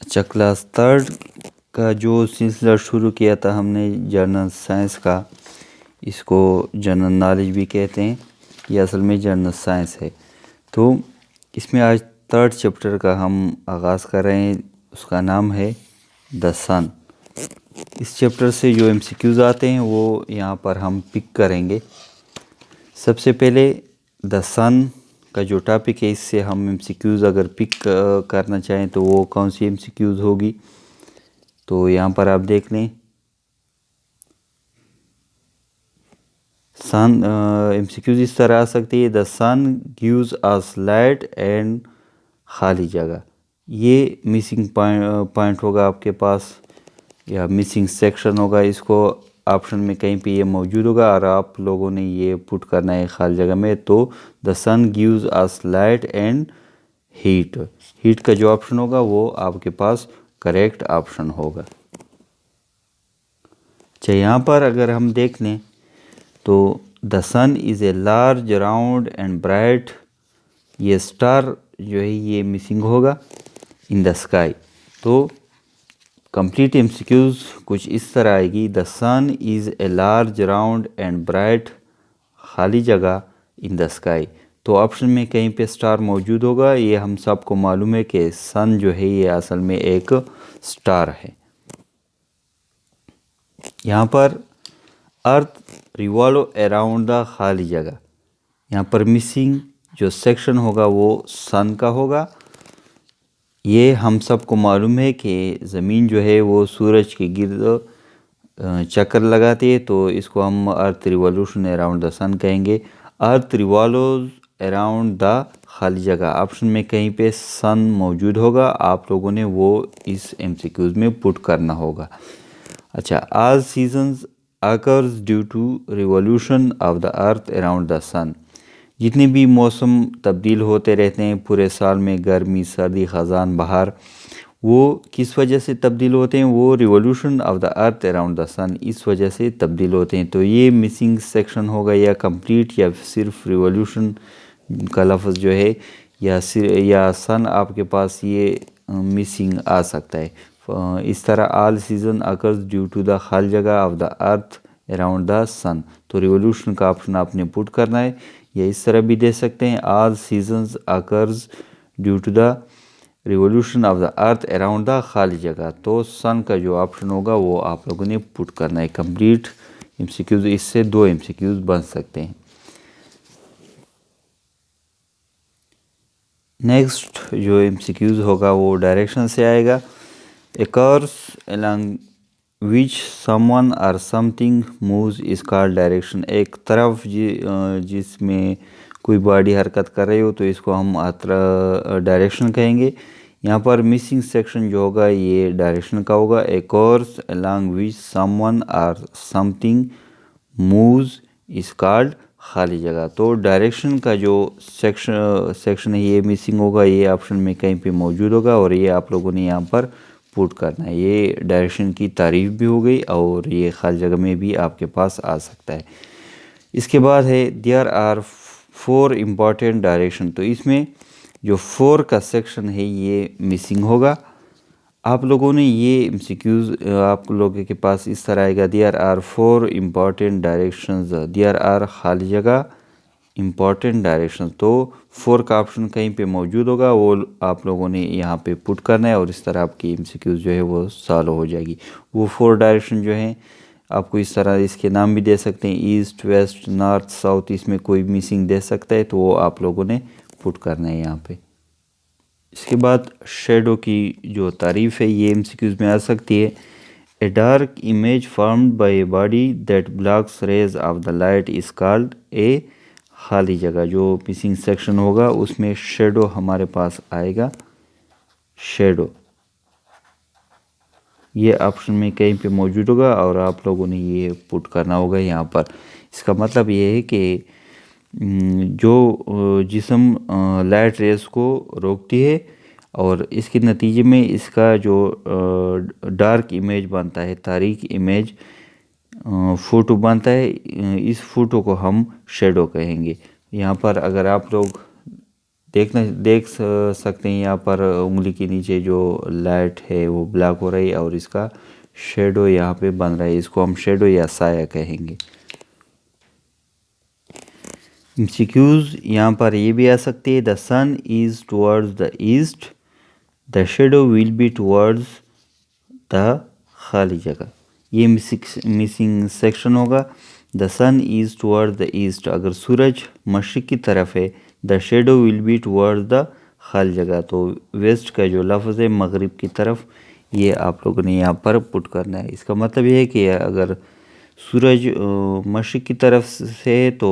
اچھا، class third کا جو سلسلہ شروع کیا تھا ہم نے جنرل سائنس کا، اس کو جنرل نالج بھی کہتے ہیں، یہ اصل میں جنرل سائنس ہے۔ تو اس میں آج تھرڈ چیپٹر کا ہم آغاز کر رہے ہیں، اس کا نام ہے دا سن۔ اس چیپٹر سے جو ایم سی کیوز آتے ہیں وہ یہاں پر ہم پک کریں گے۔ سب سے پہلے دا سن کا جو ٹاپک ہے، اس سے ہم ایم سی کیوز اگر پک کرنا چاہیں تو وہ کون سی ایم سی کیوز ہوگی، تو یہاں پر آپ دیکھ لیں۔ سن ایم سی کیوز اس طرح آ سکتی ہے، the sun gives us light and خالی جگہ۔ یہ مسنگ پوائنٹ ہوگا آپ کے پاس یا مسنگ سیکشن ہوگا، اس کو آپشن میں کہیں پہ یہ موجود ہوگا اور آپ لوگوں نے یہ پٹ کرنا ہے خالی جگہ میں۔ تو the sun gives us light and heat, heat کا جو آپشن ہوگا وہ آپ کے پاس کریکٹ آپشن ہوگا۔ اچھا، یہاں پر اگر ہم دیکھ لیں تو the sun is a large round and bright, یہ اسٹار جو ہے یہ مسنگ ہوگا ان دا اسکائی۔ تو کمپلیٹ ایم سی کیوز کچھ اس طرح آئے گی، the sun is a large round and bright خالی جگہ ان دا اسکائی۔ تو آپشن میں کہیں پہ اسٹار موجود ہوگا، یہ ہم سب کو معلوم ہے کہ سن جو ہے یہ اصل میں ایک اسٹار ہے۔ یہاں پر ارتھ ریوالو اراؤنڈ دا خالی جگہ، یہاں پر مسنگ جو سیکشن ہوگا وہ سن کا ہوگا۔ یہ ہم سب کو معلوم ہے کہ زمین جو ہے وہ سورج کے گرد چکر لگاتی ہے، تو اس کو ہم ارتھ ریوالوشن اراؤنڈ دا سن کہیں گے۔ ارتھ ریوالوز اراؤنڈ دا خالی جگہ، آپشن میں کہیں پہ سن موجود ہوگا، آپ لوگوں نے وہ اس ایم سی کیوز میں پٹ کرنا ہوگا۔ اچھا، all seasons occurs due to revolution of the earth around the sun, جتنے بھی موسم تبدیل ہوتے رہتے ہیں پورے سال میں، گرمی، سردی، خزاں، بہار، وہ کس وجہ سے تبدیل ہوتے ہیں؟ وہ ریوالوشن of the earth around the سن اس وجہ سے تبدیل ہوتے ہیں۔ تو یہ مسنگ سیکشن ہوگا، یا کمپلیٹ یا صرف ریوالوشن کا لفظ جو ہے، یا سن آپ کے پاس یہ مسنگ آ سکتا ہے۔ اس طرح all season occurs due to the خالی جگہ of the earth around the سن، تو ریوالوشن کا آپشن آپ نے پٹ کرنا ہے، یا اس طرح بھی دے سکتے ہیں all seasons occurs due to the revolution of the earth around the خالی جگہ۔ تو سن کا جو آپشن ہوگا وہ آپ لوگوں نے پٹ کرنا ہے۔ کمپلیٹ ایم سی کیوز، اس سے 2 ایم سی کیوز بن سکتے ہیں۔ نیکسٹ جو ایم سی کیوز ہوگا وہ ڈائریکشن سے آئے گا۔ A course along which someone or something moves is called direction، ایک طرف جس میں کوئی باڈی حرکت کر رہی ہو تو اس کو ہم ڈائریکشن کہیں گے۔ یہاں پر مسنگ سیکشن جو ہوگا یہ ڈائریکشن کا ہوگا۔ اے course along which someone or something moves is called خالی جگہ۔ تو ڈائریکشن کا جو سیکشن ہے یہ مسنگ ہوگا، یہ آپشن میں کہیں پہ موجود ہوگا، اور یہ آپ لوگوں نے یہاں پر پٹ کرنا ہے۔ یہ ڈائریکشن کی تعریف بھی ہو گئی، اور یہ خالی جگہ میں بھی آپ کے پاس آ سکتا ہے۔ اس کے بعد ہے دیئر آر 4 امپورٹنٹ ڈائریکشن، تو اس میں جو 4 کا سیکشن ہے یہ مسنگ ہوگا۔ آپ لوگوں نے یہ ایم سی کیوز آپ لوگوں کے پاس اس طرح آئے گا، there are 4 important directions, there are خالی جگہ امپورٹنٹ ڈائریکشن، تو 4 کا آپشن کہیں پہ موجود ہوگا، وہ آپ لوگوں نے یہاں پہ پٹ کرنا ہے، اور اس طرح آپ کی ایم سی کیوز جو ہے وہ سالو ہو جائے گی۔ وہ 4 ڈائریکشن جو ہیں آپ کو اس طرح اس کے نام بھی دے سکتے ہیں، ایسٹ، ویسٹ، نارتھ، ساؤتھ، اس میں کوئی مسنگ دے سکتا ہے، تو وہ آپ لوگوں نے پٹ کرنا ہے یہاں پہ۔ اس کے بعد شیڈو کی جو تعریف ہے یہ ایم سی کیوز میں آ سکتی ہے۔ A dark image formed by a body that blocks raise of the light is called a خالی جگہ۔ جو مسنگ سیکشن ہوگا اس میں شیڈو ہمارے پاس آئے گا، شیڈو یہ آپشن میں کہیں پہ موجود ہوگا، اور آپ لوگوں نے یہ پٹ کرنا ہوگا یہاں پر۔ اس کا مطلب یہ ہے کہ جو جسم لائٹ ریز کو روکتی ہے، اور اس کے نتیجے میں اس کا جو ڈارک امیج بنتا ہے، تاریک امیج فوٹو بنتا ہے، اس فوٹو کو ہم شیڈو کہیں گے۔ یہاں پر اگر آپ لوگ دیکھ سکتے ہیں یہاں پر انگلی کے نیچے جو لائٹ ہے وہ بلیک ہو رہی ہے اور اس کا شیڈو یہاں پہ بن رہا ہے، اس کو ہم شیڈو یا سایہ کہیں گے۔ MCQs یہاں پر یہ بھی آ سکتی ہے، the sun is towards the east, the shadow will be towards the خالی جگہ، یہ مسنگ سیکشن ہوگا۔ دا sun is toward the asset, اگر سورج مشرق کی طرف ہے، the shadow will be toward the خالی جگہ، تو ویسٹ کا جو لفظ ہے مغرب کی طرف، یہ آپ لوگوں نے یہاں پر پٹ کرنا ہے۔ اس کا مطلب یہ ہے کہ اگر سورج مشرق کی طرف سے ہے تو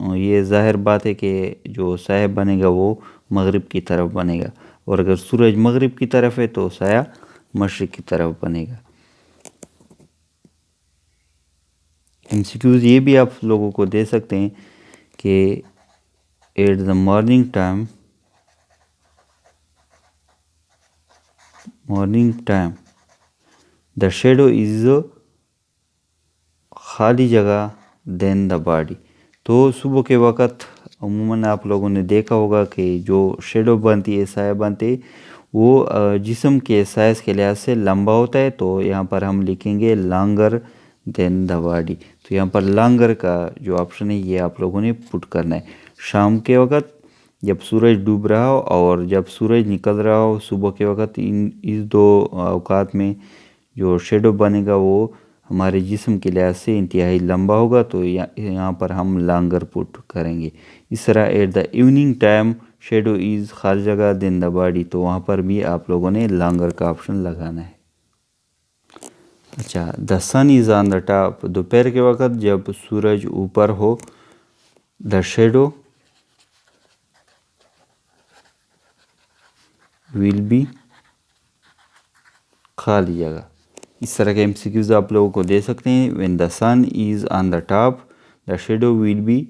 یہ ظاہر بات ہے کہ جو سایہ بنے گا وہ مغرب کی طرف بنے گا، اور اگر سورج مغرب کی طرف ہے تو سایہ مشرق کی طرف بنے گا۔ MCQs یہ بھی آپ لوگوں کو دے سکتے ہیں کہ at the morning time the shadow is خالی جگہ دین دا باڈی، تو صبح کے وقت عموماً آپ لوگوں نے دیکھا ہوگا کہ جو شیڈو بنتی ہے، سایہ بنتے، وہ جسم کے سائز کے لحاظ سے لمبا ہوتا ہے، تو یہاں پر ہم لکھیں گے لانگر دین دا باڈی، تو یہاں پر لانگر کا جو آپشن ہے یہ آپ لوگوں نے پٹ کرنا ہے۔ شام کے وقت جب سورج ڈوب رہا ہو اور جب سورج نکل رہا ہو صبح کے وقت، اس دو اوقات میں جو شیڈو بنے گا وہ ہمارے جسم کے لحاظ سے انتہائی لمبا ہوگا، تو یہاں پر ہم لانگر پٹ کریں گے۔ اس طرح at the evening time shadow is خالی جگہ دین دا باڈی، تو وہاں پر بھی آپ لوگوں نے لانگر کا آپشن لگانا ہے۔ اچھا، دا sun is on the top, دوپہر کے وقت جب سورج اوپر ہو، دا شیڈو ول بی خالی جگہ۔ اس طرح کے MCQs آپ لوگوں کو دے سکتے ہیں۔ when the sun is on the top the shadow will be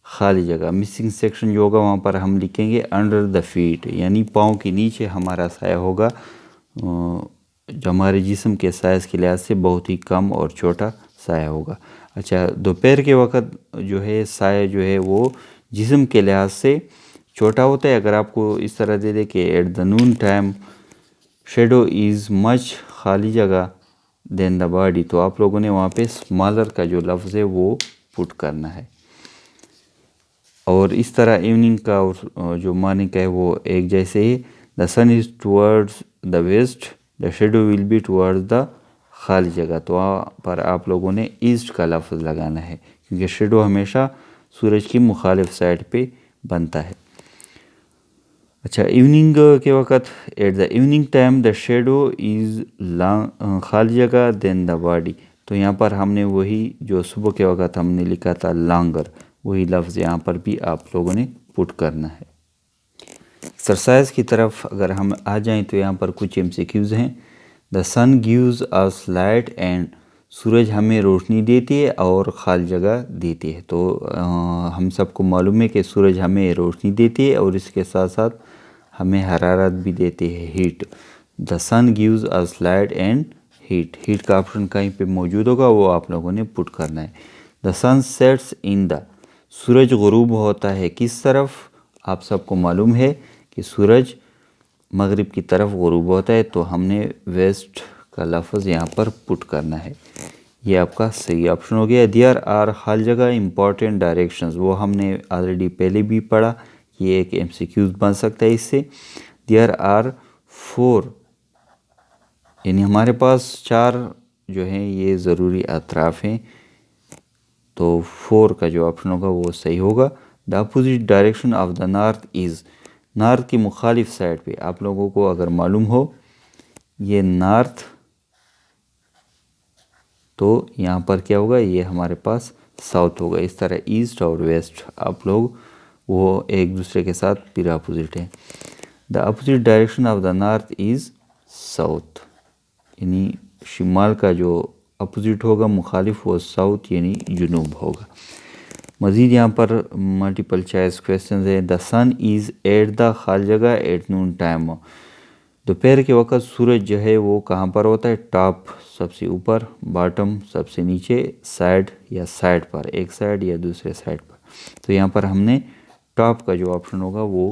خالی جگہ، مسنگ سیکشن جو ہوگا وہاں پر ہم لکھیں گے انڈر دا فیٹ، یعنی پاؤں کے نیچے ہمارا سایہ ہوگا، جو ہمارے جسم کے سائز کے لحاظ سے بہت ہی کم اور چھوٹا سایہ ہوگا۔ اچھا، دوپہر کے وقت جو ہے سایہ جو ہے وہ جسم کے لحاظ سے چھوٹا ہوتا ہے۔ اگر آپ کو اس طرح دے دے کہ at the noon time shadow is much خالی جگہ دین دا باڈی، تو آپ لوگوں نے وہاں پہ اسمالر کا جو لفظ ہے وہ پٹ کرنا ہے۔ اور اس طرح ایوننگ کا اور جو مارننگ کا ہے وہ ایک جیسے ہی، the sun is towards the west the shadow will be towards the خالی جگہ، تو وہاں پر آپ لوگوں نے ایسٹ کا لفظ لگانا ہے، کیونکہ شیڈو ہمیشہ سورج کی مخالف سائڈ پہ بنتا ہے۔ اچھا، ایوننگ کے وقت at the evening time the shadow is خالی جگہ دین دا باڈی، تو یہاں پر ہم نے وہی جو صبح کے وقت ہم نے لکھا تھا لانگر، وہی لفظ یہاں پر بھی آپ لوگوں نے پٹ کرنا ہے۔ ایکسرسائز کی طرف اگر ہم آ جائیں تو یہاں پر کچھ MCQs ہیں۔ دا sun gives us light and, سورج ہمیں روشنی دیتی ہے اور خالی جگہ دیتی ہے، تو ہم سب کو معلوم ہے کہ سورج ہمیں روشنی دیتی ہے اور اس کے ساتھ ساتھ ہمیں حرارت بھی دیتی ہے، heat. The sun gives us light and heat, heat کا آپشن کہیں پہ موجود ہوگا وہ آپ لوگوں نے پٹ کرنا ہے۔ دا سن سیٹس ان دا، سورج غروب ہوتا ہے کس طرف؟ آپ سب کو معلوم ہے کہ سورج مغرب کی طرف غروب ہوتا ہے، تو ہم نے ویسٹ کا لفظ یہاں پر پٹ کرنا ہے، یہ آپ کا صحیح آپشن ہو گیا۔ دیئر آر خالی جگہ امپورٹنٹ ڈائریکشنز، وہ ہم نے آلریڈی پہلے بھی پڑھا، یہ ایک MCQs بن سکتا ہے اس سے۔ دیئر آر 4، یعنی ہمارے پاس 4 جو ہیں یہ ضروری اطراف ہیں، تو 4 کا جو آپشن ہوگا وہ صحیح ہوگا۔ The opposite direction of the north is, north کی مخالف سائڈ پہ آپ لوگوں کو اگر معلوم ہو یہ نارتھ، تو یہاں پر کیا ہوگا، یہ ہمارے پاس ساؤتھ ہوگا۔ اس طرح ایسٹ اور ویسٹ آپ لوگ وہ ایک دوسرے کے ساتھ پھر اپوزٹ ہیں۔ The opposite direction of the north is south, یعنی شمال کا جو اپوزٹ ہوگا مخالف وہ ساؤتھ یعنی جنوب ہوگا۔ مزید یہاں پر ملٹیپل چوائس کویسچنز ہیں۔ دا سن از ایٹ دا خالی جگہ ایٹ نون ٹائم، دوپہر کے وقت سورج جو ہے وہ کہاں پر ہوتا ہے؟ ٹاپ سب سے اوپر، باٹم سب سے نیچے، سائڈ یا سائڈ پر، ایک سائڈ یا دوسرے سائڈ پر، تو یہاں پر ہم نے ٹاپ کا جو آپشن ہوگا وہ